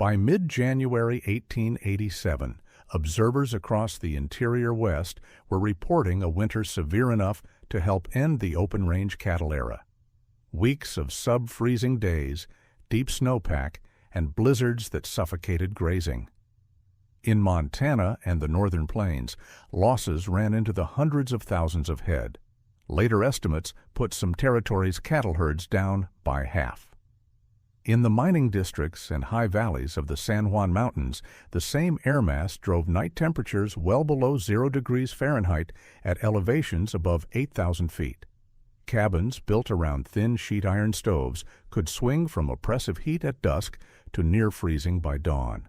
By mid-January 1887, observers across the interior West were reporting a winter severe enough to help end the open-range cattle era. Weeks of sub-freezing days, deep snowpack, and blizzards that suffocated grazing. In Montana and the northern plains, losses ran into the hundreds of thousands of head. Later estimates put some territories' cattle herds down by half. In the mining districts and high valleys of the San Juan Mountains, the same air mass drove night temperatures well below 0 degrees Fahrenheit at elevations above 8,000 feet. Cabins built around thin sheet iron stoves could swing from oppressive heat at dusk to near freezing by dawn.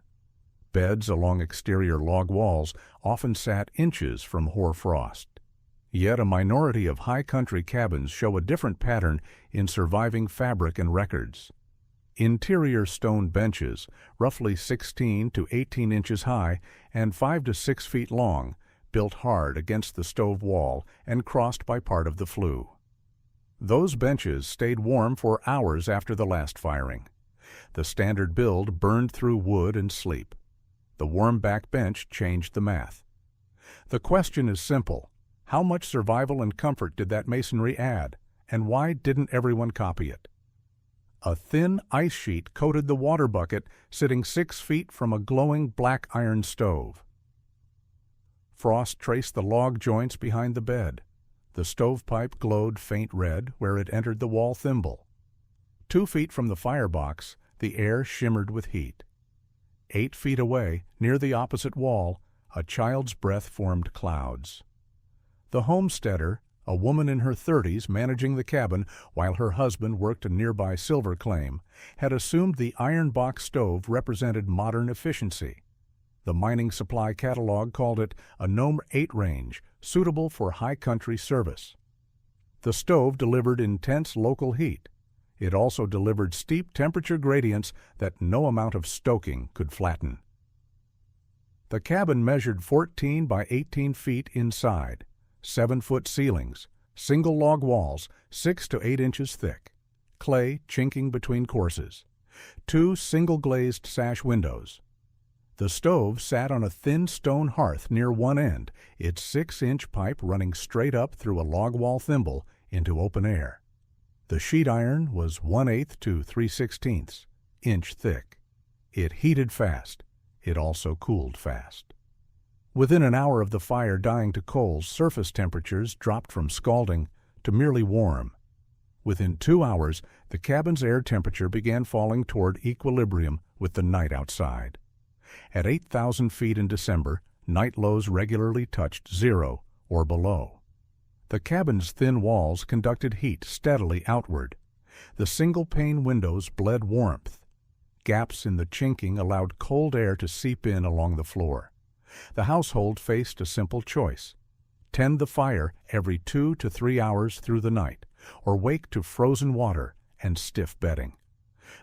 Beds along exterior log walls often sat inches from hoar frost. Yet a minority of high country cabins show a different pattern in surviving fabric and records. Interior stone benches, roughly 16 to 18 inches high and 5 to 6 feet long, built hard against the stove wall and crossed by part of the flue. Those benches stayed warm for hours after the last firing. The standard build burned through wood and sleep. The warm back bench changed the math. The question is simple. How much survival and comfort did that masonry add, and why didn't everyone copy it? A thin ice sheet coated the water bucket sitting 6 feet from a glowing black iron stove. Frost traced the log joints behind the bed. The stovepipe glowed faint red where it entered the wall thimble. 2 feet from the firebox, the air shimmered with heat. 8 feet away, near the opposite wall, a child's breath formed clouds. The homesteader, a woman in her 30s managing the cabin while her husband worked a nearby silver claim, had assumed the iron box stove represented modern efficiency. The mining supply catalog called it a Gnome 8 range, suitable for high country service. The stove delivered intense local heat. It also delivered steep temperature gradients that no amount of stoking could flatten. The cabin measured 14 by 18 feet inside, 7-foot ceilings, single log walls 6 to 8 inches thick, clay chinking between courses, 2 single-glazed sash windows. The stove sat on a thin stone hearth near one end, its 6-inch pipe running straight up through a log wall thimble into open air. The sheet iron was 1/8 to 3/16 inch thick. It heated fast. It also cooled fast. Within an hour of the fire dying to coals, surface temperatures dropped from scalding to merely warm. Within 2 hours, the cabin's air temperature began falling toward equilibrium with the night outside. At 8,000 feet in December, night lows regularly touched 0 or below. The cabin's thin walls conducted heat steadily outward. The single-pane windows bled warmth. Gaps in the chinking allowed cold air to seep in along the floor. The household faced a simple choice: tend the fire every 2 to 3 hours through the night, or wake to frozen water and stiff bedding.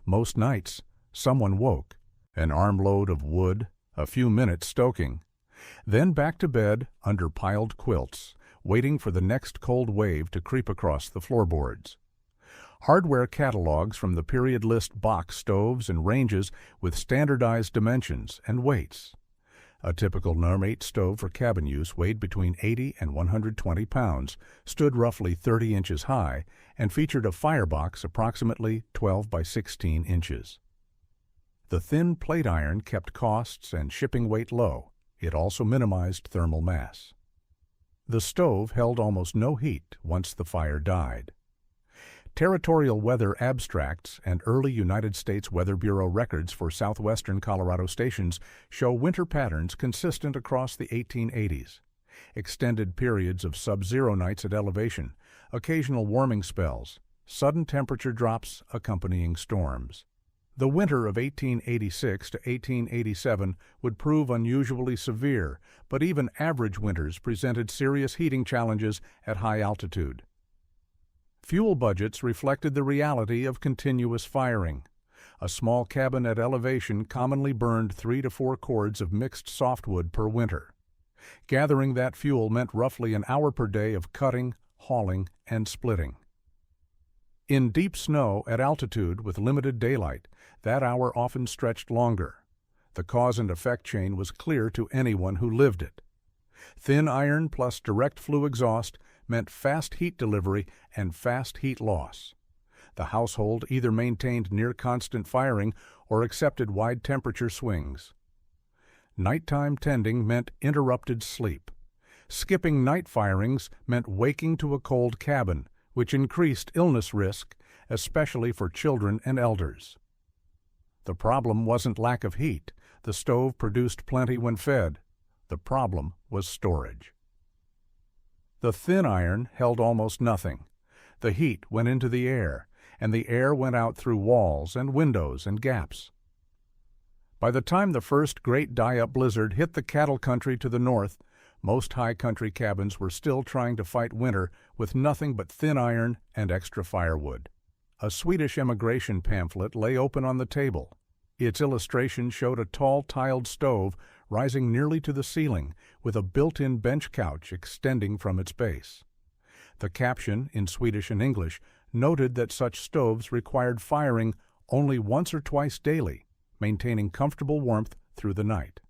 Most nights, someone woke, an armload of wood, a few minutes stoking, then back to bed under piled quilts, waiting for the next cold wave to creep across the floorboards. Hardware catalogs from the period list box stoves and ranges with standardized dimensions and weights. A typical Gnome 8 stove for cabin use weighed between 80 and 120 pounds, stood roughly 30 inches high, and featured a firebox approximately 12 by 16 inches. The thin plate iron kept costs and shipping weight low. It also minimized thermal mass. The stove held almost no heat once the fire died. Territorial weather abstracts and early United States Weather Bureau records for southwestern Colorado stations show winter patterns consistent across the 1880s. Extended periods of sub-zero nights at elevation, occasional warming spells, sudden temperature drops accompanying storms. The winter of 1886 to 1887 would prove unusually severe, but even average winters presented serious heating challenges at high altitude. Fuel budgets reflected the reality of continuous firing. A small cabin at elevation commonly burned 3 to 4 cords of mixed softwood per winter. Gathering that fuel meant roughly an hour per day of cutting, hauling, and splitting. In deep snow at altitude with limited daylight, that hour often stretched longer. The cause and effect chain was clear to anyone who lived it. Thin iron plus direct flue exhaust meant fast heat delivery and fast heat loss. The household either maintained near constant firing or accepted wide temperature swings. Nighttime tending meant interrupted sleep. Skipping night firings meant waking to a cold cabin, which increased illness risk, especially for children and elders. The problem wasn't lack of heat. The stove produced plenty when fed. The problem was storage. The thin iron held almost nothing. The heat went into the air, and the air went out through walls and windows and gaps. By the time the first great die-up blizzard hit the cattle country to the north, most high country cabins were still trying to fight winter with nothing but thin iron and extra firewood. A Swedish emigration pamphlet lay open on the table. Its illustration showed a tall tiled stove rising nearly to the ceiling, with a built-in bench couch extending from its base. The caption, in Swedish and English, noted that such stoves required firing only once or twice daily, maintaining comfortable warmth through the night.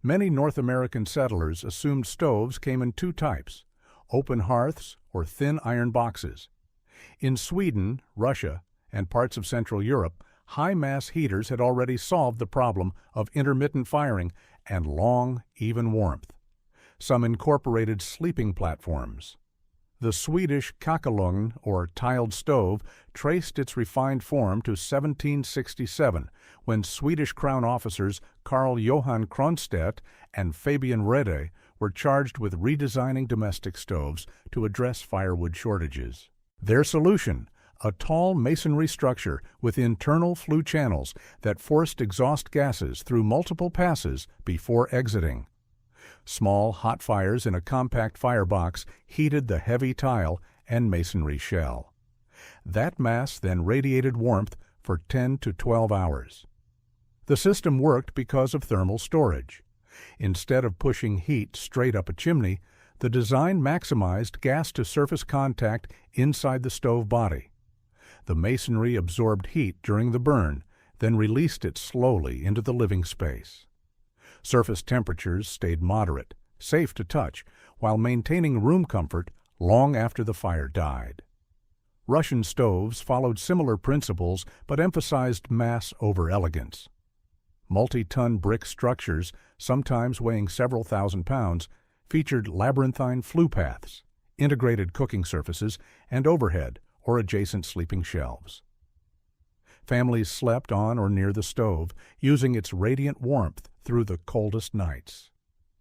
Many North American settlers assumed stoves came in two types: open hearths or thin iron boxes. In Sweden, Russia, and parts of Central Europe, high-mass heaters had already solved the problem of intermittent firing and long, even warmth. Some incorporated sleeping platforms. The Swedish kakelugn, or tiled stove, traced its refined form to 1767, when Swedish crown officers Carl Johan Kronstedt and Fabian Rede were charged with redesigning domestic stoves to address firewood shortages. Their solution: a tall masonry structure with internal flue channels that forced exhaust gases through multiple passes before exiting. Small hot fires in a compact firebox heated the heavy tile and masonry shell. That mass then radiated warmth for 10 to 12 hours. The system worked because of thermal storage. Instead of pushing heat straight up a chimney, the design maximized gas-to-surface contact inside the stove body. The masonry absorbed heat during the burn, then released it slowly into the living space. Surface temperatures stayed moderate, safe to touch, while maintaining room comfort long after the fire died. Russian stoves followed similar principles but emphasized mass over elegance. Multi-ton brick structures, sometimes weighing several thousand pounds, featured labyrinthine flue paths, integrated cooking surfaces, and overhead or adjacent sleeping shelves. Families slept on or near the stove, using its radiant warmth through the coldest nights.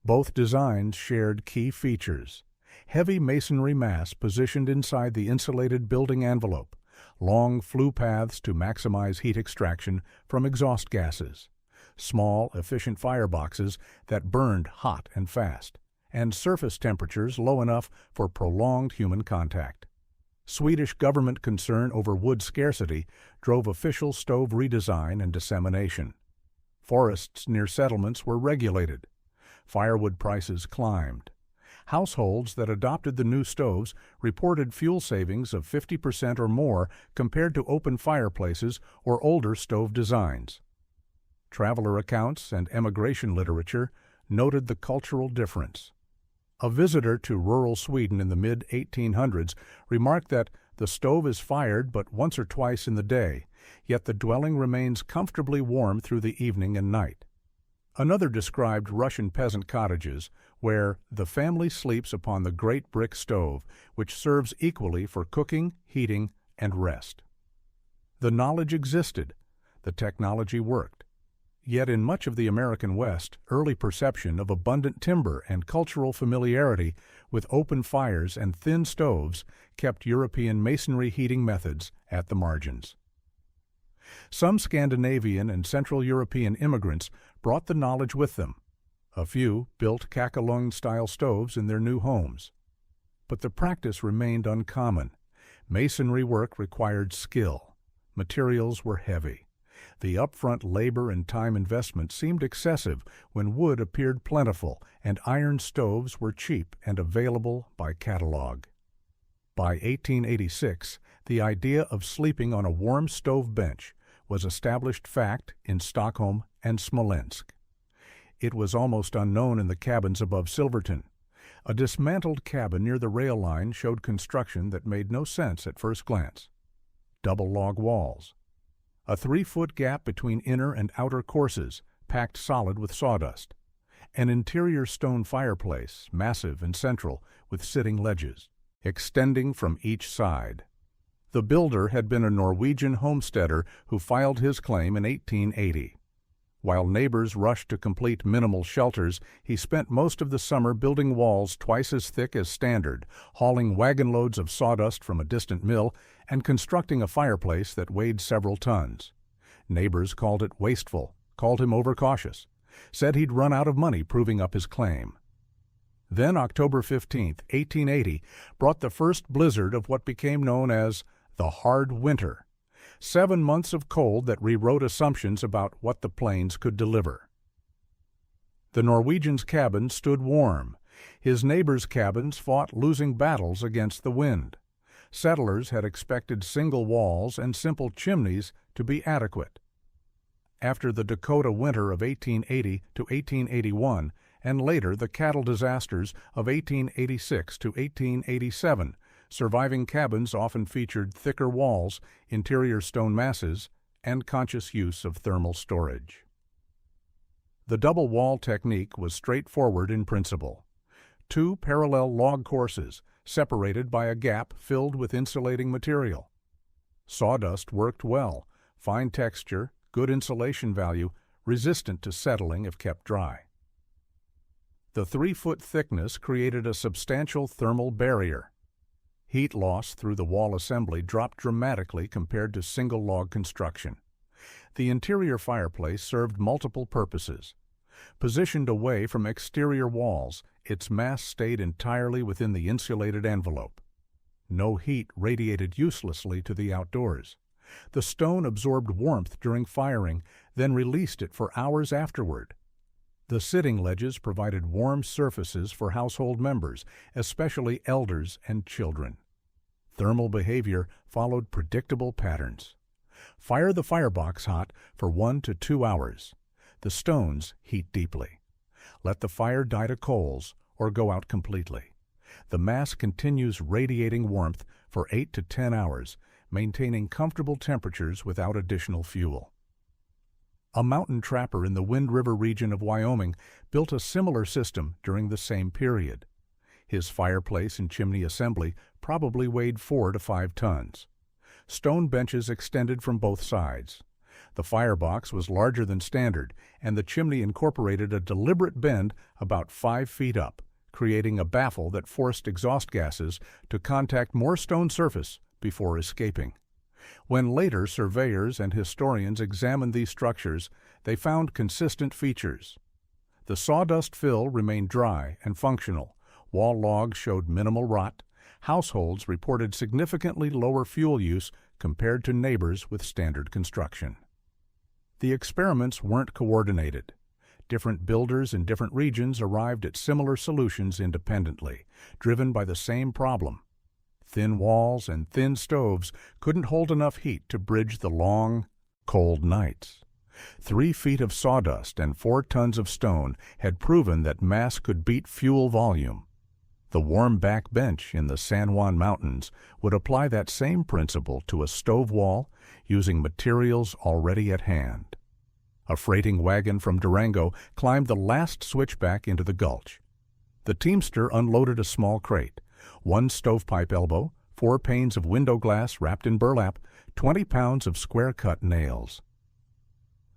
Both designs shared key features: heavy masonry mass positioned inside the insulated building envelope, long flue paths to maximize heat extraction from exhaust gases, small, efficient fireboxes that burned hot and fast, and surface temperatures low enough for prolonged human contact. Swedish government concern over wood scarcity drove official stove redesign and dissemination. Forests near settlements were regulated. Firewood prices climbed. Households that adopted the new stoves reported fuel savings of 50% or more compared to open fireplaces or older stove designs. Traveler accounts and emigration literature noted the cultural difference. A visitor to rural Sweden in the mid-1800s remarked that the stove is fired but once or twice in the day, yet the dwelling remains comfortably warm through the evening and night. Another described Russian peasant cottages where the family sleeps upon the great brick stove, which serves equally for cooking, heating, and rest. The knowledge existed. The technology worked. Yet in much of the American West, early perception of abundant timber and cultural familiarity with open fires and thin stoves kept European masonry heating methods at the margins. Some Scandinavian and Central European immigrants brought the knowledge with them. A few built kakelugn-style stoves in their new homes. But the practice remained uncommon. Masonry work required skill. Materials were heavy. The upfront labor and time investment seemed excessive when wood appeared plentiful and iron stoves were cheap and available by catalog. By 1886, The idea of sleeping on a warm stove bench was established fact in Stockholm and Smolensk. It was almost unknown in the cabins above Silverton. A dismantled cabin near the rail line showed construction that made no sense at first glance. Double log walls. A 3-foot gap between inner and outer courses, packed solid with sawdust. An interior stone fireplace, massive and central, with sitting ledges, extending from each side. The builder had been a Norwegian homesteader who filed his claim in 1880. While neighbors rushed to complete minimal shelters, he spent most of the summer building walls twice as thick as standard, hauling wagon loads of sawdust from a distant mill, and constructing a fireplace that weighed several tons. Neighbors called it wasteful, called him overcautious, said he'd run out of money proving up his claim. Then October 15, 1880, brought the first blizzard of what became known as the hard winter. 7 months of cold that rewrote assumptions about what the plains could deliver. The Norwegian's cabin stood warm. His neighbors' cabins fought losing battles against the wind. Settlers had expected single walls and simple chimneys to be adequate. After the Dakota winter of 1880 to 1881, and later the cattle disasters of 1886 to 1887, surviving cabins often featured thicker walls, interior stone masses, and conscious use of thermal storage. The double wall technique was straightforward in principle. 2 parallel log courses, separated by a gap filled with insulating material. Sawdust worked well, fine texture, good insulation value, resistant to settling if kept dry. The 3-foot thickness created a substantial thermal barrier. Heat loss through the wall assembly dropped dramatically compared to single log construction. The interior fireplace served multiple purposes. Positioned away from exterior walls, its mass stayed entirely within the insulated envelope. No heat radiated uselessly to the outdoors. The stone absorbed warmth during firing, then released it for hours afterward. The sitting ledges provided warm surfaces for household members, especially elders and children. Thermal behavior followed predictable patterns. Fire the firebox hot for 1 to 2 hours. The stones heat deeply. Let the fire die to coals or go out completely. The mass continues radiating warmth for 8 to 10 hours, maintaining comfortable temperatures without additional fuel. A mountain trapper in the Wind River region of Wyoming built a similar system during the same period. His fireplace and chimney assembly probably weighed 4 to 5 tons. Stone benches extended from both sides. The firebox was larger than standard, and the chimney incorporated a deliberate bend about 5 feet up, creating a baffle that forced exhaust gases to contact more stone surface before escaping. When later surveyors and historians examined these structures, they found consistent features. The sawdust fill remained dry and functional. Wall logs showed minimal rot. Households reported significantly lower fuel use compared to neighbors with standard construction. The experiments weren't coordinated. Different builders in different regions arrived at similar solutions independently, driven by the same problem. Thin walls and thin stoves couldn't hold enough heat to bridge the long, cold nights. 3 feet of sawdust and 4 tons of stone had proven that mass could beat fuel volume. The warm back bench in the San Juan Mountains would apply that same principle to a stove wall using materials already at hand. A freighting wagon from Durango climbed the last switchback into the gulch. The teamster unloaded a small crate, 1 stovepipe elbow, 4 panes of window glass wrapped in burlap, 20 pounds of square-cut nails.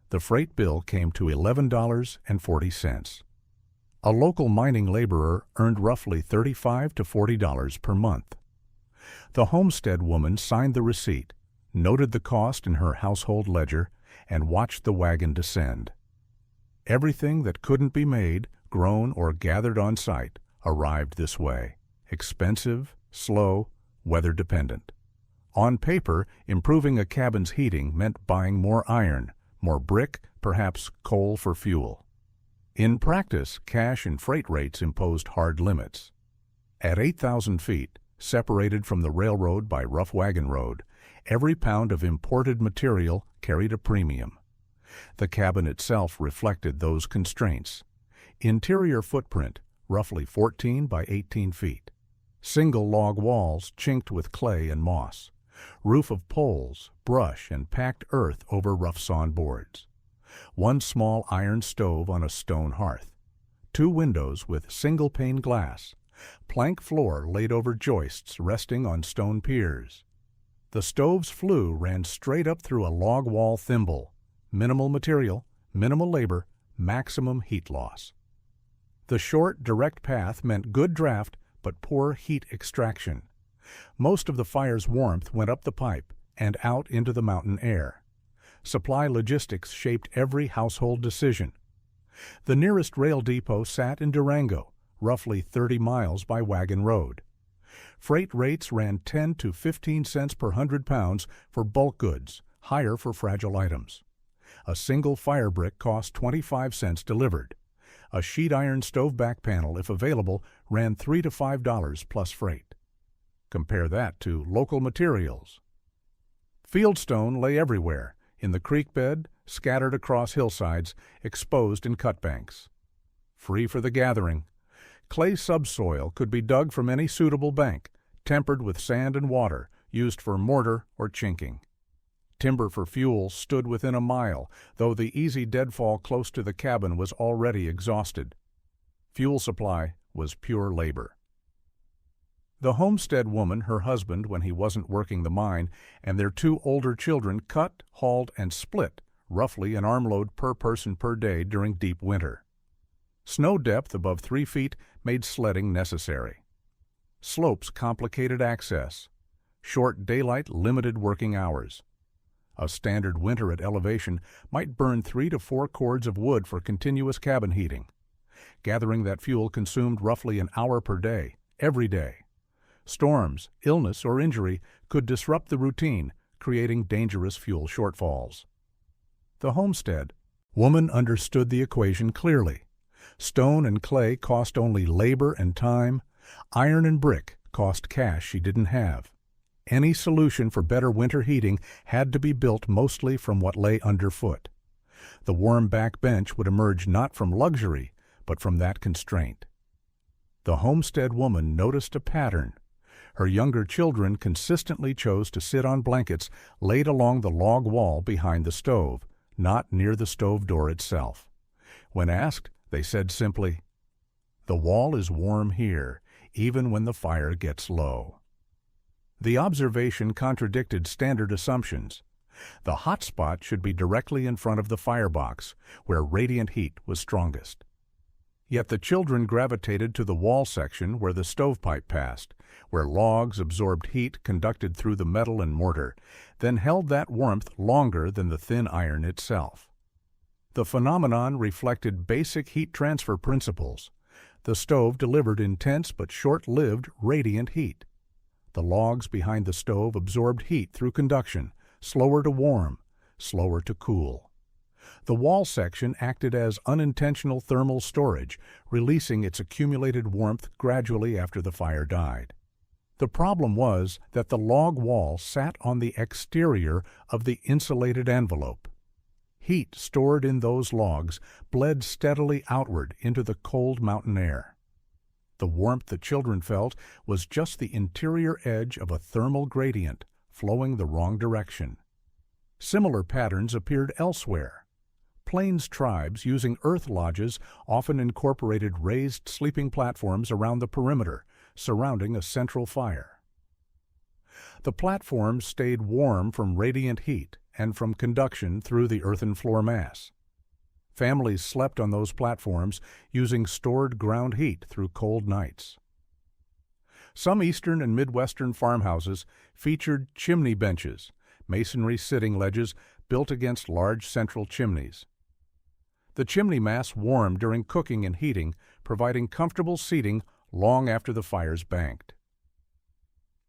The freight bill came to $11.40. A local mining laborer earned roughly $35 to $40 per month. The homestead woman signed the receipt, noted the cost in her household ledger, and watched the wagon descend. Everything that couldn't be made, grown, or gathered on site arrived this way. Expensive, slow, weather-dependent. On paper, improving a cabin's heating meant buying more iron, more brick, perhaps coal for fuel. In practice, cash and freight rates imposed hard limits. At 8,000 feet, Separated from the railroad by rough wagon road, every pound of imported material carried a premium. The cabin itself reflected those constraints. Interior footprint, roughly 14 by 18 feet. Single log walls chinked with clay and moss. Roof of poles, brush, and packed earth over rough sawn boards. One small iron stove on a stone hearth. 2 windows with single-pane glass. Plank floor laid over joists resting on stone piers. The stove's flue ran straight up through a log wall thimble. Minimal material, minimal labor, maximum heat loss. The short, direct path meant good draft but poor heat extraction. Most of the fire's warmth went up the pipe and out into the mountain air. Supply logistics shaped every household decision. The nearest rail depot sat in Durango, roughly 30 miles by wagon road. Freight rates ran 10 to 15 cents per 100 pounds for bulk goods, higher for fragile items. A single fire brick cost 25 cents delivered. A sheet iron stove back panel, if available, ran $3 to $5 plus freight. Compare that to local materials. Fieldstone lay everywhere, in the creek bed, scattered across hillsides, exposed in cut banks. Free for the gathering. Clay subsoil could be dug from any suitable bank, tempered with sand and water, used for mortar or chinking. Timber for fuel stood within a mile, though the easy deadfall close to the cabin was already exhausted. Fuel supply was pure labor. The homestead woman, her husband when he wasn't working the mine, and their 2 older children cut, hauled, and split, roughly an armload per person per day during deep winter. Snow depth above 3 feet made sledding necessary. Slopes complicated access. Short daylight limited working hours. A standard winter at elevation might burn 3 to 4 cords of wood for continuous cabin heating. Gathering that fuel consumed roughly an hour per day, every day. Storms, illness, or injury could disrupt the routine, creating dangerous fuel shortfalls. The homestead woman understood the equation clearly. Stone and clay cost only labor and time. Iron and brick cost cash she didn't have. Any solution for better winter heating had to be built mostly from what lay underfoot. The warm back bench would emerge not from luxury, but from that constraint. The homestead woman noticed a pattern. Her younger children consistently chose to sit on blankets laid along the log wall behind the stove, not near the stove door itself. When asked, they said simply, "The wall is warm here, even when the fire gets low." The observation contradicted standard assumptions. The hot spot should be directly in front of the firebox, where radiant heat was strongest. Yet the children gravitated to the wall section where the stovepipe passed, where logs absorbed heat conducted through the metal and mortar, then held that warmth longer than the thin iron itself. The phenomenon reflected basic heat transfer principles. The stove delivered intense but short-lived radiant heat. The logs behind the stove absorbed heat through conduction, slower to warm, slower to cool. The wall section acted as unintentional thermal storage, releasing its accumulated warmth gradually after the fire died. The problem was that the log wall sat on the exterior of the insulated envelope. Heat stored in those logs bled steadily outward into the cold mountain air. The warmth the children felt was just the interior edge of a thermal gradient flowing the wrong direction. Similar patterns appeared elsewhere. Plains tribes using earth lodges often incorporated raised sleeping platforms around the perimeter, surrounding a central fire. The platforms stayed warm from radiant heat and from conduction through the earthen floor mass. Families slept on those platforms using stored ground heat through cold nights. Some eastern and midwestern farmhouses featured chimney benches, masonry sitting ledges built against large central chimneys. The chimney mass warmed during cooking and heating, providing comfortable seating long after the fires banked.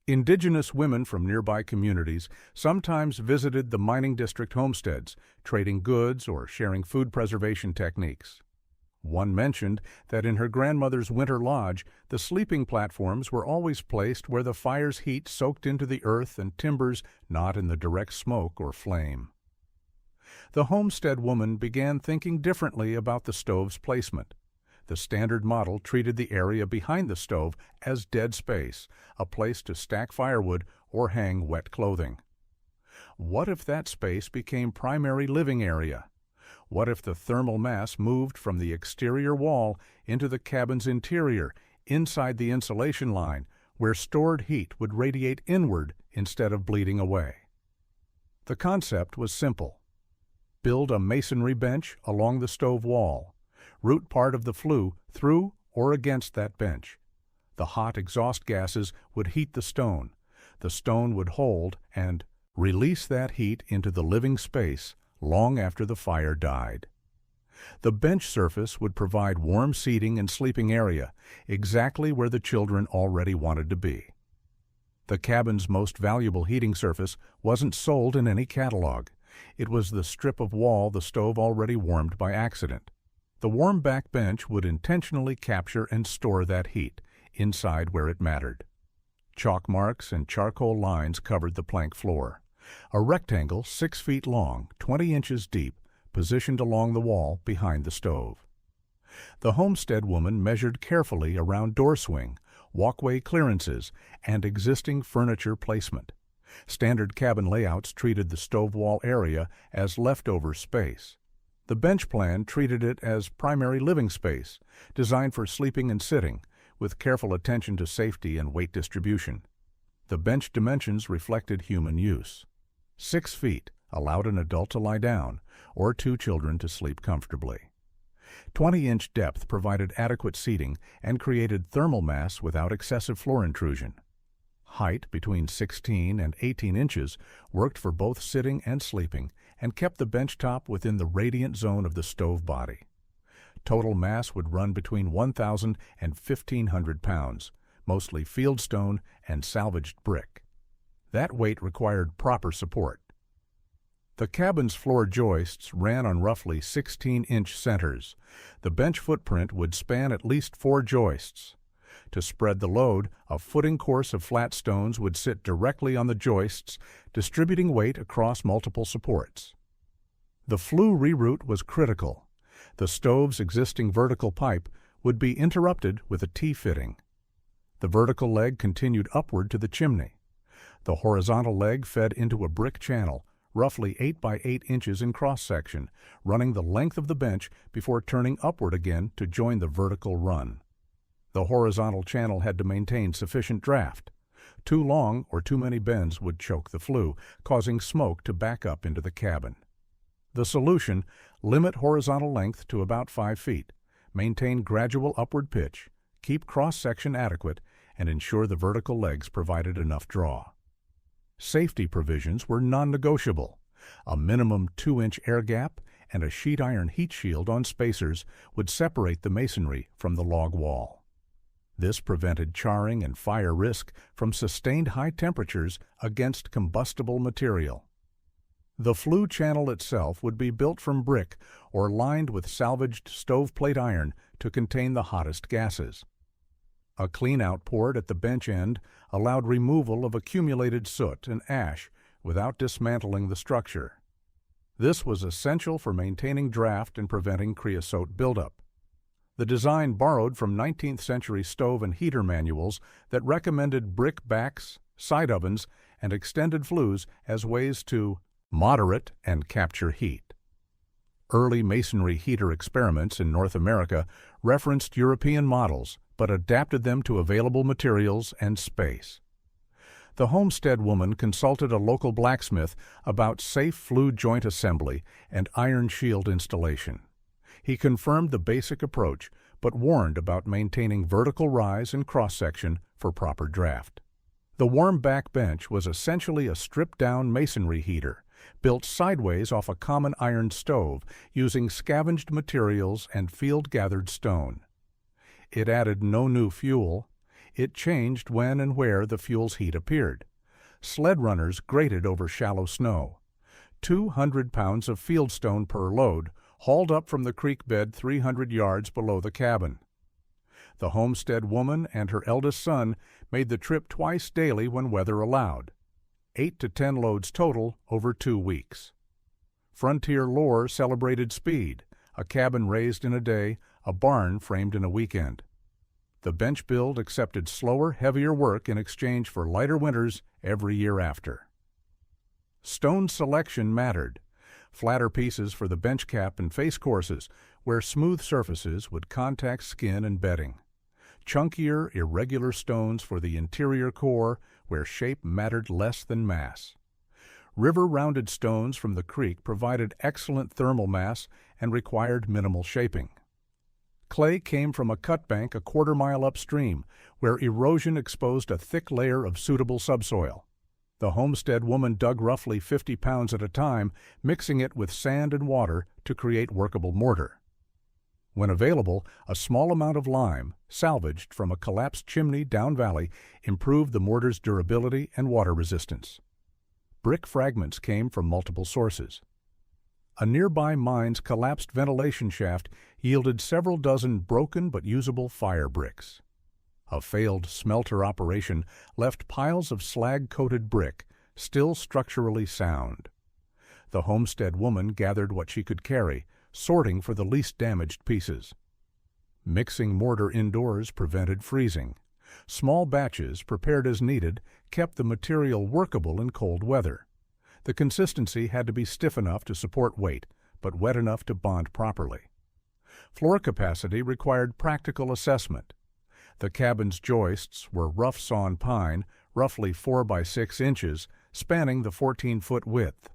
Indigenous women from nearby communities sometimes visited the mining district homesteads, trading goods or sharing food preservation techniques. One mentioned that in her grandmother's winter lodge, the sleeping platforms were always placed where the fire's heat soaked into the earth and timbers, not in the direct smoke or flame. The homestead woman began thinking differently about the stove's placement. The standard model treated the area behind the stove as dead space, a place to stack firewood or hang wet clothing. What if that space became primary living area? What if the thermal mass moved from the exterior wall into the cabin's interior, inside the insulation line, where stored heat would radiate inward instead of bleeding away? The concept was simple. Build a masonry bench along the stove wall. Route part of the flue through or against that bench. The hot exhaust gases would heat the stone. The stone would hold and release that heat into the living space long after the fire died. The bench surface would provide warm seating and sleeping area, exactly where the children already wanted to be. The cabin's most valuable heating surface wasn't sold in any catalog. It was the strip of wall the stove already warmed by accident. The warm back bench would intentionally capture and store that heat, inside where it mattered. Chalk marks and charcoal lines covered the plank floor. A rectangle 6 feet long, 20 inches deep, positioned along the wall behind the stove. The homestead woman measured carefully around door swing, walkway clearances, and existing furniture placement. Standard cabin layouts treated the stove wall area as leftover space. The bench plan treated it as primary living space, designed for sleeping and sitting, with careful attention to safety and weight distribution. The bench dimensions reflected human use. 6 feet allowed an adult to lie down, or 2 children to sleep comfortably. 20-inch depth provided adequate seating and created thermal mass without excessive floor intrusion. Height between 16 and 18 inches worked for both sitting and sleeping and kept the bench top within the radiant zone of the stove body. Total mass would run between 1,000 and 1,500 pounds, mostly fieldstone and salvaged brick. That weight required proper support. The cabin's floor joists ran on roughly 16-inch centers. The bench footprint would span at least 4 joists. To spread the load, a footing course of flat stones would sit directly on the joists, distributing weight across multiple supports. The flue reroute was critical. The stove's existing vertical pipe would be interrupted with a T-fitting. The vertical leg continued upward to the chimney. The horizontal leg fed into a brick channel, roughly 8 by 8 inches in cross-section, running the length of the bench before turning upward again to join the vertical run. The horizontal channel had to maintain sufficient draft. Too long or too many bends would choke the flue, causing smoke to back up into the cabin. The solution: limit horizontal length to about 5 feet, maintain gradual upward pitch, keep cross-section adequate, and ensure the vertical legs provided enough draw. Safety provisions were non-negotiable. A minimum 2-inch air gap and a sheet iron heat shield on spacers would separate the masonry from the log wall. This prevented charring and fire risk from sustained high temperatures against combustible material. The flue channel itself would be built from brick or lined with salvaged stoveplate iron to contain the hottest gases. A clean-out port at the bench end allowed removal of accumulated soot and ash without dismantling the structure. This was essential for maintaining draft and preventing creosote buildup. The design borrowed from 19th century stove and heater manuals that recommended brick backs, side ovens, and extended flues as ways to moderate and capture heat. Early masonry heater experiments in North America referenced European models, but adapted them to available materials and space. The homestead woman consulted a local blacksmith about safe flue joint assembly and iron shield installation. He confirmed the basic approach, but warned about maintaining vertical rise and cross-section for proper draft. The warm back bench was essentially a stripped-down masonry heater, built sideways off a common iron stove using scavenged materials and field-gathered stone. It added no new fuel. It changed when and where the fuel's heat appeared. Sled runners grated over shallow snow. 200 pounds of fieldstone per load, hauled up from the creek bed 300 yards below the cabin. The homestead woman and her eldest son made the trip twice daily when weather allowed, 8 to 10 loads total over 2 weeks. Frontier lore celebrated speed, a cabin raised in a day, a barn framed in a weekend. The bench build accepted slower, heavier work in exchange for lighter winters every year after. Stone selection mattered. Flatter pieces for the bench cap and face courses, where smooth surfaces would contact skin and bedding. Chunkier, irregular stones for the interior core, where shape mattered less than mass. River-rounded stones from the creek provided excellent thermal mass and required minimal shaping. Clay came from a cut bank a quarter-mile upstream, where erosion exposed a thick layer of suitable subsoil. The homestead woman dug roughly 50 pounds at a time, mixing it with sand and water to create workable mortar. When available, a small amount of lime, salvaged from a collapsed chimney down valley, improved the mortar's durability and water resistance. Brick fragments came from multiple sources. A nearby mine's collapsed ventilation shaft yielded several dozen broken but usable fire bricks. A failed smelter operation left piles of slag-coated brick, still structurally sound. The homestead woman gathered what she could carry, sorting for the least damaged pieces. Mixing mortar indoors prevented freezing. Small batches, prepared as needed, kept the material workable in cold weather. The consistency had to be stiff enough to support weight, but wet enough to bond properly. Floor capacity required practical assessment. The cabin's joists were rough-sawn pine, roughly 4 by 6 inches, spanning the 14-foot width.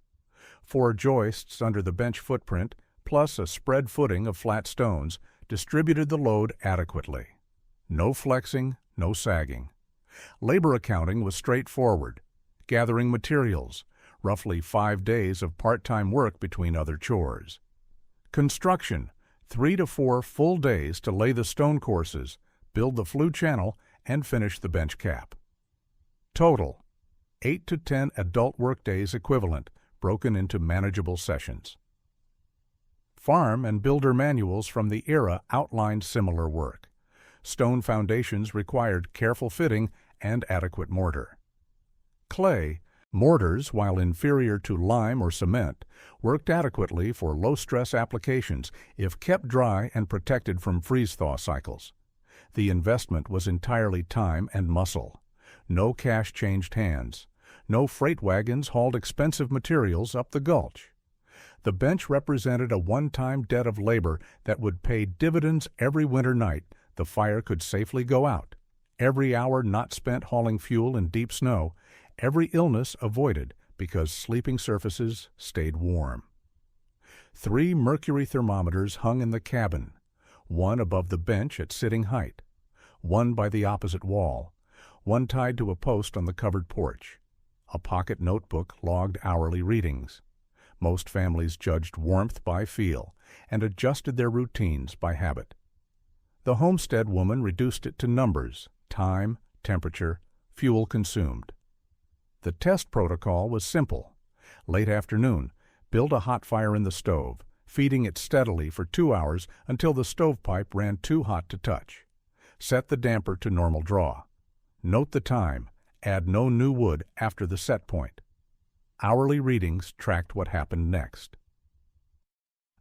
4 joists under the bench footprint, plus a spread footing of flat stones, distributed the load adequately. No flexing, no sagging. Labor accounting was straightforward. Gathering materials, roughly 5 days of part-time work between other chores. Construction, 3 to 4 full days to lay the stone courses, build the flue channel, and finish the bench cap. Total, 8 to 10 adult workdays equivalent, broken into manageable sessions. Farm and builder manuals from the era outlined similar work. Stone foundations required careful fitting and adequate mortar. Clay, mortars, while inferior to lime or cement, worked adequately for low-stress applications if kept dry and protected from freeze-thaw cycles. The investment was entirely time and muscle. No cash changed hands. No freight wagons hauled expensive materials up the gulch. The bench represented a one-time debt of labor that would pay dividends every winter night the fire could safely go out, every hour not spent hauling fuel in deep snow, every illness avoided because sleeping surfaces stayed warm. 3 mercury thermometers hung in the cabin, 1 above the bench at sitting height, 1 by the opposite wall, 1 tied to a post on the covered porch. A pocket notebook logged hourly readings. Most families judged warmth by feel and adjusted their routines by habit. The homestead woman reduced it to numbers, time, temperature, fuel consumed. The test protocol was simple. Late afternoon, build a hot fire in the stove, feeding it steadily for 2 hours until the stovepipe ran too hot to touch. Set the damper to normal draw. Note the time. Add no new wood after the set point. Hourly readings tracked what happened next.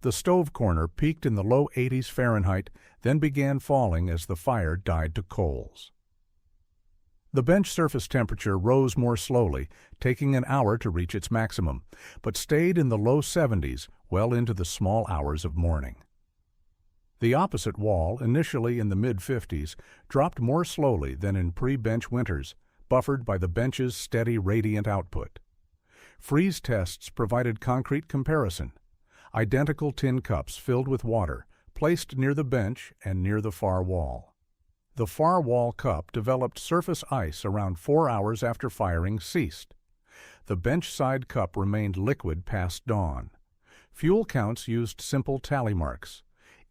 The stove corner peaked in the low 80s Fahrenheit, then began falling as the fire died to coals. The bench surface temperature rose more slowly, taking an hour to reach its maximum, but stayed in the low 70s well into the small hours of morning. The opposite wall, initially in the mid-50s, dropped more slowly than in pre-bench winters, buffered by the bench's steady radiant output. Freeze tests provided concrete comparison. Identical tin cups filled with water, placed near the bench and near the far wall. The far wall cup developed surface ice around 4 hours after firing ceased. The bench side cup remained liquid past dawn. Fuel counts used simple tally marks.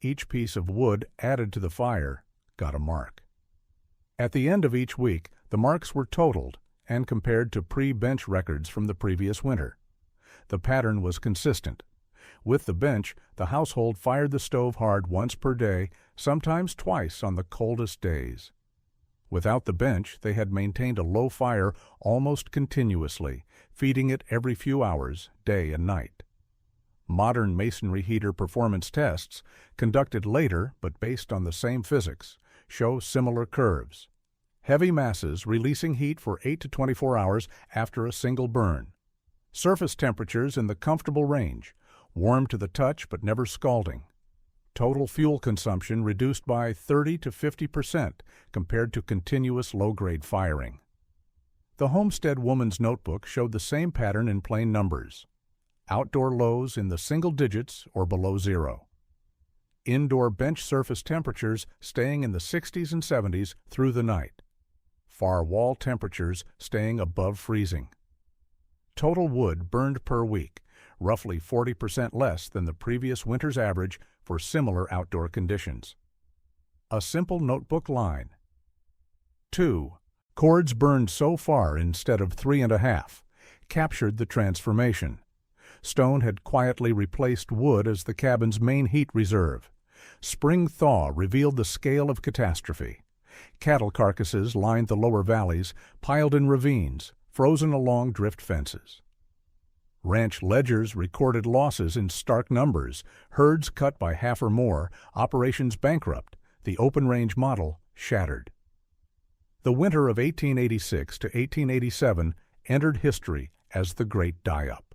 Each piece of wood added to the fire got a mark. At the end of each week, the marks were totaled and compared to pre-bench records from the previous winter. The pattern was consistent. With the bench, the household fired the stove hard once per day, sometimes twice on the coldest days. Without the bench, they had maintained a low fire almost continuously, feeding it every few hours, day and night. Modern masonry heater performance tests, conducted later but based on the same physics, show similar curves. Heavy masses releasing heat for 8 to 24 hours after a single burn. Surface temperatures in the comfortable range, warm to the touch but never scalding. Total fuel consumption reduced by 30 to 50% compared to continuous low-grade firing. The Homestead Woman's Notebook showed the same pattern in plain numbers. Outdoor lows in the single digits or below zero. Indoor bench surface temperatures staying in the 60s and 70s through the night. Far wall temperatures staying above freezing. Total wood burned per week, roughly 40% less than the previous winter's average for similar outdoor conditions. A simple notebook line. 2. Cords burned so far instead of 3.5 captured the transformation. Stone had quietly replaced wood as the cabin's main heat reserve. Spring thaw revealed the scale of catastrophe. Cattle carcasses lined the lower valleys, piled in ravines, frozen along drift fences. Ranch ledgers recorded losses in stark numbers, herds cut by half or more, operations bankrupt, the open-range model shattered. The winter of 1886 to 1887 entered history as the Great Die-Up.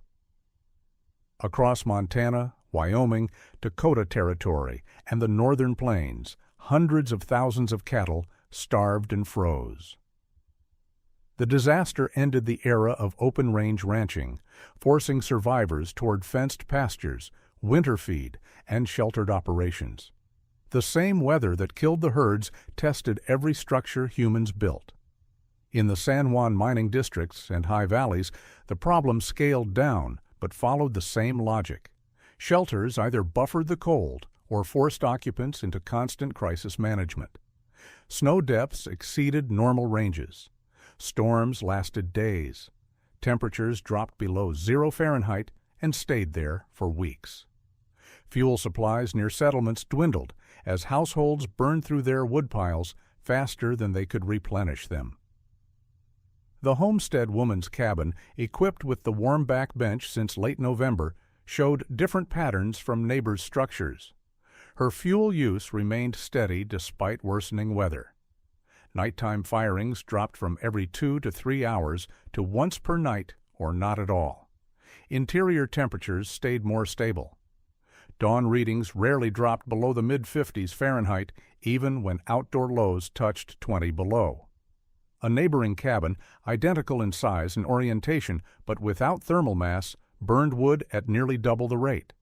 Across Montana, Wyoming, Dakota Territory, and the northern plains, hundreds of thousands of cattle starved and froze. The disaster ended the era of open-range ranching, forcing survivors toward fenced pastures, winter feed, and sheltered operations. The same weather that killed the herds tested every structure humans built. In the San Juan mining districts and high valleys, the problem scaled down but followed the same logic. Shelters either buffered the cold or forced occupants into constant crisis management. Snow depths exceeded normal ranges. Storms lasted days. Temperatures dropped below 0 Fahrenheit and stayed there for weeks. Fuel supplies near settlements dwindled as households burned through their woodpiles faster than they could replenish them. The Homestead Woman's cabin, equipped with the warm back bench since late November, showed different patterns from neighbors' structures. Her fuel use remained steady despite worsening weather. Nighttime firings dropped from every 2 to 3 hours to once per night or not at all. Interior temperatures stayed more stable. Dawn readings rarely dropped below the mid-50s Fahrenheit, even when outdoor lows touched 20 below. A neighboring cabin, identical in size and orientation but without thermal mass, burned wood at nearly double the rate.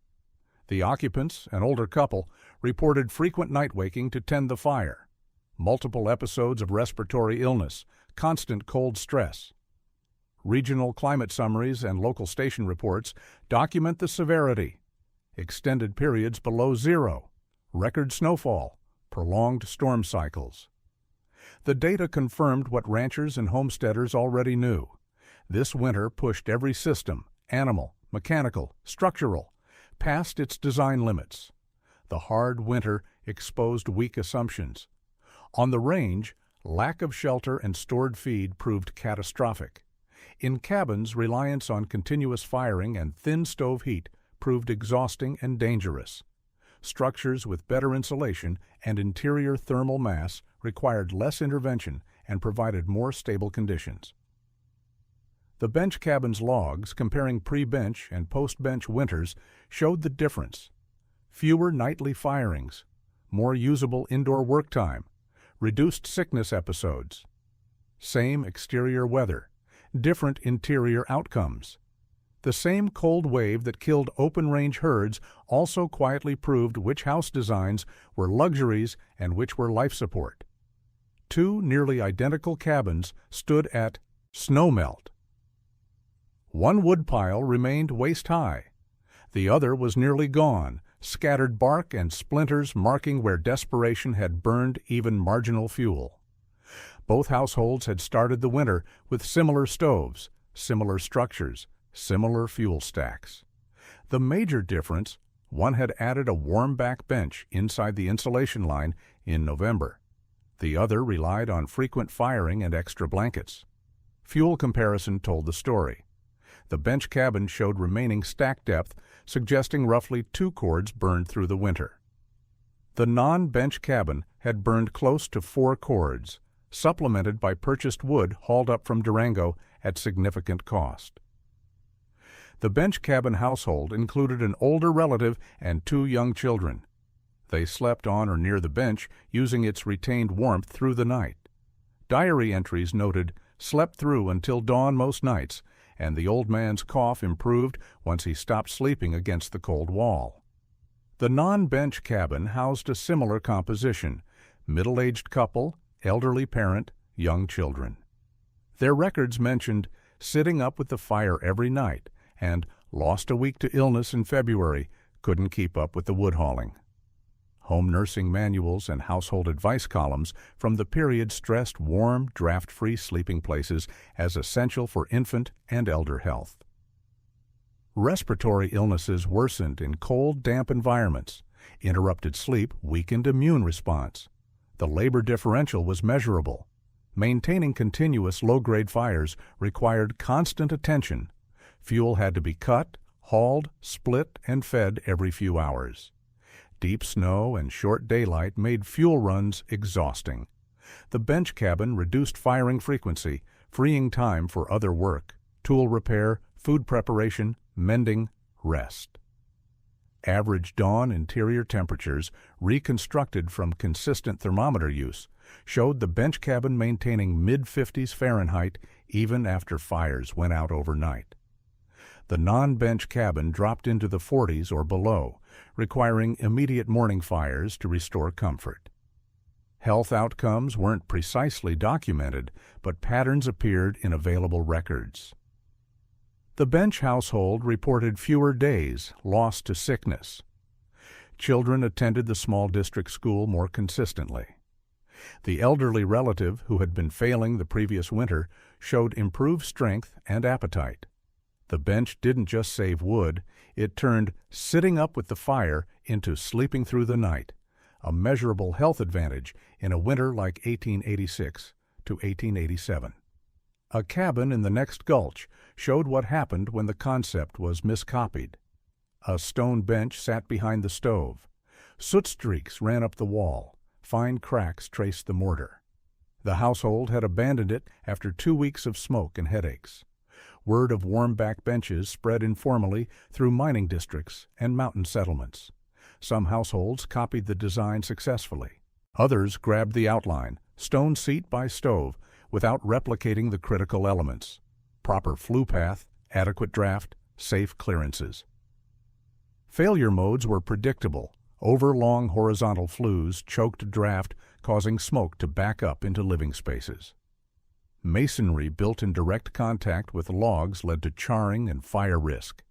The occupants, an older couple, reported frequent night waking to tend the fire, multiple episodes of respiratory illness, constant cold stress. Regional climate summaries and local station reports document the severity. Extended periods below zero, record snowfall, prolonged storm cycles. The data confirmed what ranchers and homesteaders already knew. This winter pushed every system, animal, mechanical, structural, past its design limits. The hard winter exposed weak assumptions. On the range, lack of shelter and stored feed proved catastrophic. In cabins, reliance on continuous firing and thin stove heat proved exhausting and dangerous. Structures with better insulation and interior thermal mass required less intervention and provided more stable conditions. The bench cabin's logs comparing pre-bench and post-bench winters showed the difference. Fewer nightly firings, more usable indoor work time, reduced sickness episodes. Same exterior weather, different interior outcomes. The same cold wave that killed open-range herds also quietly proved which house designs were luxuries and which were life support. Two nearly identical cabins stood at snowmelt. One woodpile remained waist-high. The other was nearly gone, scattered bark and splinters marking where desperation had burned even marginal fuel. Both households had started the winter with similar stoves, similar structures, similar fuel stacks. The major difference, one had added a warm back bench inside the insulation line in November. The other relied on frequent firing and extra blankets. Fuel comparison told the story. The bench cabin showed remaining stack depth, suggesting roughly 2 cords burned through the winter. The non-bench cabin had burned close to 4 cords, supplemented by purchased wood hauled up from Durango at significant cost. The bench cabin household included an older relative and 2 young children. They slept on or near the bench, using its retained warmth through the night. Diary entries noted, "Slept through until dawn most nights, and the old man's cough improved once he stopped sleeping against the cold wall." The non-bench cabin housed a similar composition: middle-aged couple, elderly parent, young children. Their records mentioned sitting up with the fire every night and lost a week to illness in February, couldn't keep up with the wood hauling. Home nursing manuals and household advice columns from the period stressed warm, draft-free sleeping places as essential for infant and elder health. Respiratory illnesses worsened in cold, damp environments. Interrupted sleep weakened immune response. The labor differential was measurable. Maintaining continuous low-grade fires required constant attention. Fuel had to be cut, hauled, split, and fed every few hours. Deep snow and short daylight made fuel runs exhausting. The bench cabin reduced firing frequency, freeing time for other work: tool repair, food preparation, mending, rest. Average dawn interior temperatures, reconstructed from consistent thermometer use, showed the bench cabin maintaining mid-50s Fahrenheit even after fires went out overnight. The non-bench cabin dropped into the 40s or below, requiring immediate morning fires to restore comfort. Health outcomes weren't precisely documented, but patterns appeared in available records. The bench household reported fewer days lost to sickness. Children attended the small district school more consistently. The elderly relative who had been failing the previous winter showed improved strength and appetite. The bench didn't just save wood, it turned sitting up with the fire into sleeping through the night, a measurable health advantage in a winter like 1886 to 1887. A cabin in the next gulch showed what happened when the concept was miscopied. A stone bench sat behind the stove. Soot streaks ran up the wall. Fine cracks traced the mortar. The household had abandoned it after 2 weeks of smoke and headaches. Word of warm back benches spread informally through mining districts and mountain settlements. Some households copied the design successfully. Others grabbed the outline, stone seat by stove, without replicating the critical elements: proper flue path, adequate draft, safe clearances. Failure modes were predictable. Overlong horizontal flues choked draft, causing smoke to back up into living spaces. Masonry built in direct contact with logs led to charring and fire risk.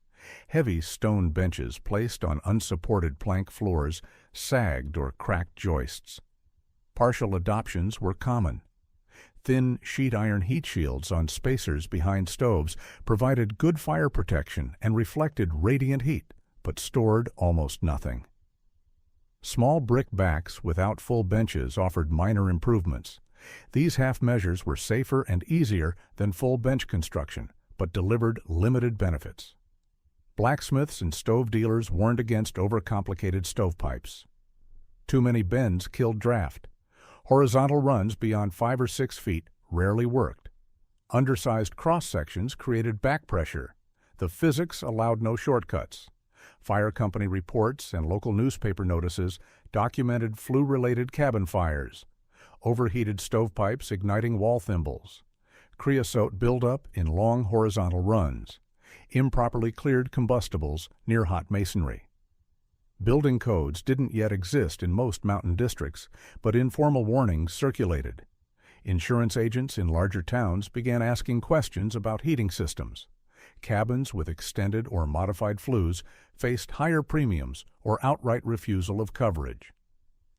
Heavy stone benches placed on unsupported plank floors sagged or cracked joists. Partial adoptions were common. Thin sheet iron heat shields on spacers behind stoves provided good fire protection and reflected radiant heat, but stored almost nothing. Small brick backs without full benches offered minor improvements. These half measures were safer and easier than full bench construction, but delivered limited benefits. Blacksmiths and stove dealers warned against overcomplicated stovepipes. Too many bends killed draft. Horizontal runs beyond 5 or 6 feet rarely worked. Undersized cross-sections created back pressure. The physics allowed no shortcuts. Fire company reports and local newspaper notices documented flue-related cabin fires, overheated stovepipes igniting wall thimbles, creosote buildup in long horizontal runs, improperly cleared combustibles near hot masonry. Building codes didn't yet exist in most mountain districts, but informal warnings circulated. Insurance agents in larger towns began asking questions about heating systems. Cabins with extended or modified flues faced higher premiums or outright refusal of coverage.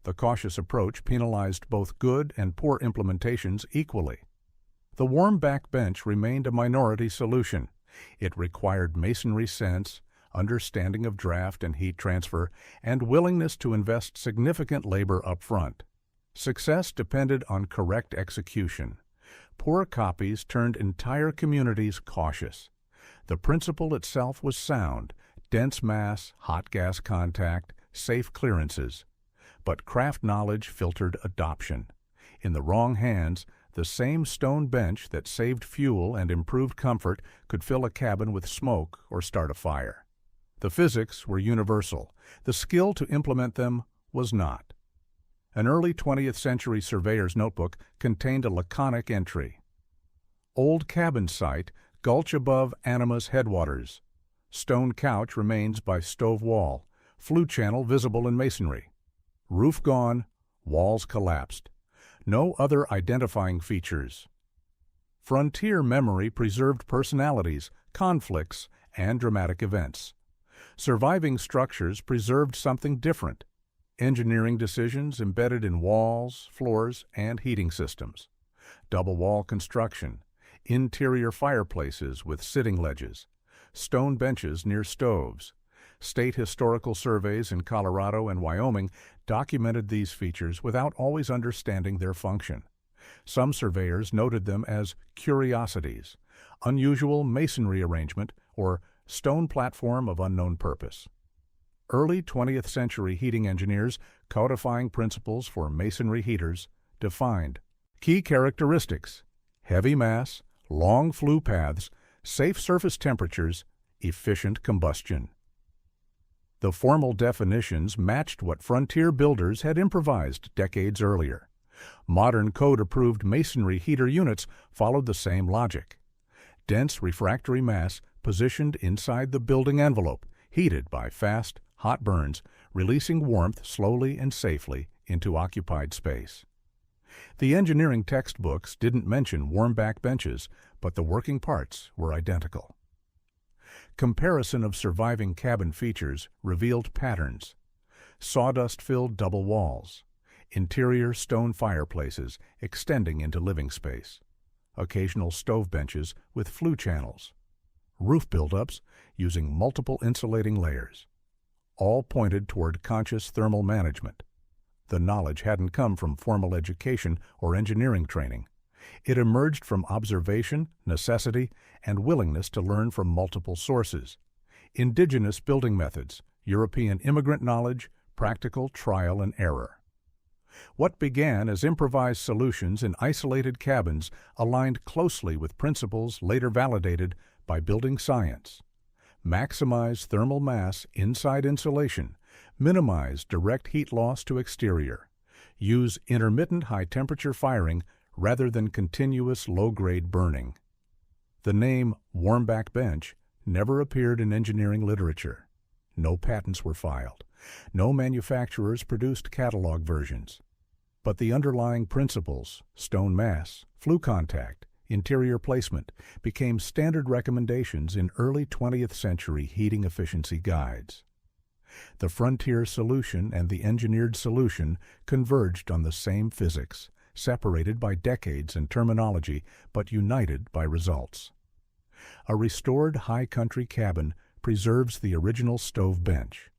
The cautious approach penalized both good and poor implementations equally. The warm back bench remained a minority solution. It required masonry sense, understanding of draft and heat transfer, and willingness to invest significant labor up front. Success depended on correct execution. Poor copies turned entire communities cautious. The principle itself was sound: dense mass, hot gas contact, safe clearances. But craft knowledge filtered adoption. In the wrong hands, the same stone bench that saved fuel and improved comfort could fill a cabin with smoke or start a fire. The physics were universal. The skill to implement them was not. An early 20th century surveyor's notebook contained a laconic entry: "Old cabin site, gulch above Anima's headwaters. Stone couch remains by stove wall. Flue channel visible in masonry. Roof gone, walls collapsed. No other identifying features." Frontier memory preserved personalities, conflicts, and dramatic events. Surviving structures preserved something different: engineering decisions embedded in walls, floors, and heating systems. Double wall construction, interior fireplaces with sitting ledges, stone benches near stoves. State historical surveys in Colorado and Wyoming documented these features without always understanding their function. Some surveyors noted them as curiosities, unusual masonry arrangement, or stone platform of unknown purpose. Early 20th century heating engineers, codifying principles for masonry heaters, defined key characteristics: heavy mass, long flue paths, safe surface temperatures, efficient combustion. The formal definitions matched what frontier builders had improvised decades earlier. Modern code-approved masonry heater units followed the same logic: dense refractory mass positioned inside the building envelope, heated by fast, hot burns, releasing warmth slowly and safely into occupied space. The engineering textbooks didn't mention warm-back benches, but the working parts were identical. Comparison of surviving cabin features revealed patterns: sawdust-filled double walls, interior stone fireplaces extending into living space, occasional stove benches with flue channels, roof buildups using multiple insulating layers. All pointed toward conscious thermal management. The knowledge hadn't come from formal education or engineering training. It emerged from observation, necessity, and willingness to learn from multiple sources: indigenous building methods, European immigrant knowledge, practical trial and error. What began as improvised solutions in isolated cabins aligned closely with principles later validated by building science. Maximize thermal mass inside insulation, minimize direct heat loss to exterior, use intermittent high-temperature firing rather than continuous low-grade burning. The name warm-back bench never appeared in engineering literature. No patents were filed. No manufacturers produced catalog versions. But the underlying principles, stone mass, flue contact, interior placement, became standard recommendations in early 20th century heating efficiency guides. The frontier solution and the engineered solution converged on the same physics, separated by decades and terminology, but united by results. A restored high country cabin preserves the original stove bench.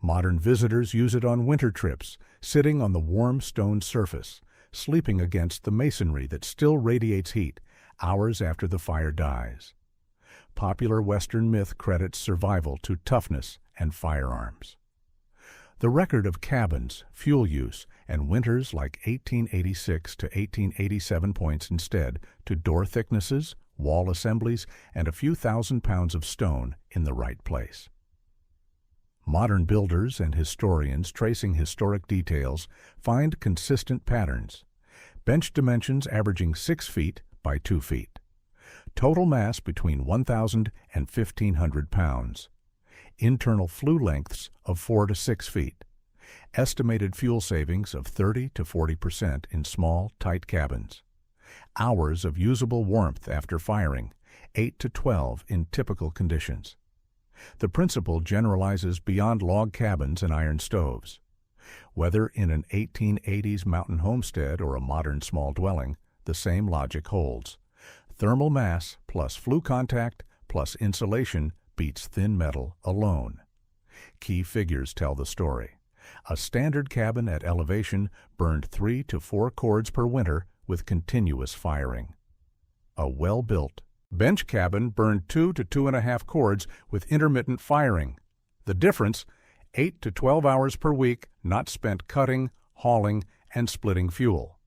Modern visitors use it on winter trips, sitting on the warm stone surface, sleeping against the masonry that still radiates heat hours after the fire dies. Popular Western myth credits survival to toughness and firearms. The record of cabins, fuel use, and winters like 1886 to 1887 points instead to door thicknesses, wall assemblies, and a few thousand pounds of stone in the right place. Modern builders and historians tracing historic details find consistent patterns. Bench dimensions averaging 6 feet by 2 feet. Total mass between 1,000 and 1,500 pounds. Internal flue lengths of 4 to 6 feet. Estimated fuel savings of 30 to 40% in small, tight cabins. Hours of usable warmth after firing, 8 to 12 in typical conditions. The principle generalizes beyond log cabins and iron stoves. Whether in an 1880s mountain homestead or a modern small dwelling, the same logic holds. Thermal mass plus flue contact plus insulation beats thin metal alone. Key figures tell the story. A standard cabin at elevation burned 3 to 4 cords per winter with continuous firing. A well-built bench cabin burned 2 to 2.5 cords with intermittent firing. The difference, 8 to 12 hours per week not spent cutting, hauling, and splitting fuel.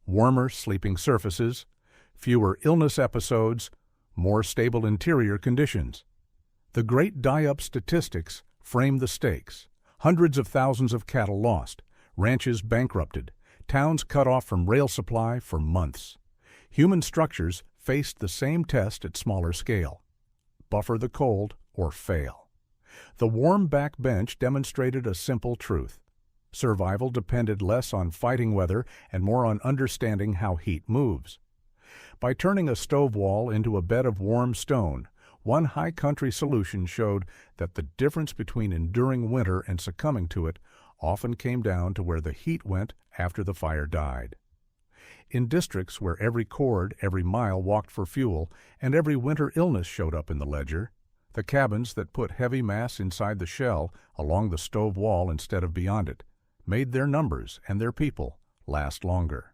Warmer sleeping surfaces, fewer illness episodes, more stable interior conditions. The great die-up statistics frame the stakes. Hundreds of thousands of cattle lost, ranches bankrupted, towns cut off from rail supply for months. Human structures faced the same test at smaller scale. Buffer the cold or fail. The warm back bench demonstrated a simple truth. Survival depended less on fighting weather and more on understanding how heat moves. By turning a stove wall into a bed of warm stone, one high country solution showed that the difference between enduring winter and succumbing to it often came down to where the heat went after the fire died. In districts where every cord, every mile walked for fuel, and every winter illness showed up in the ledger, the cabins that put heavy mass inside the shell along the stove wall instead of beyond it made their numbers and their people last longer.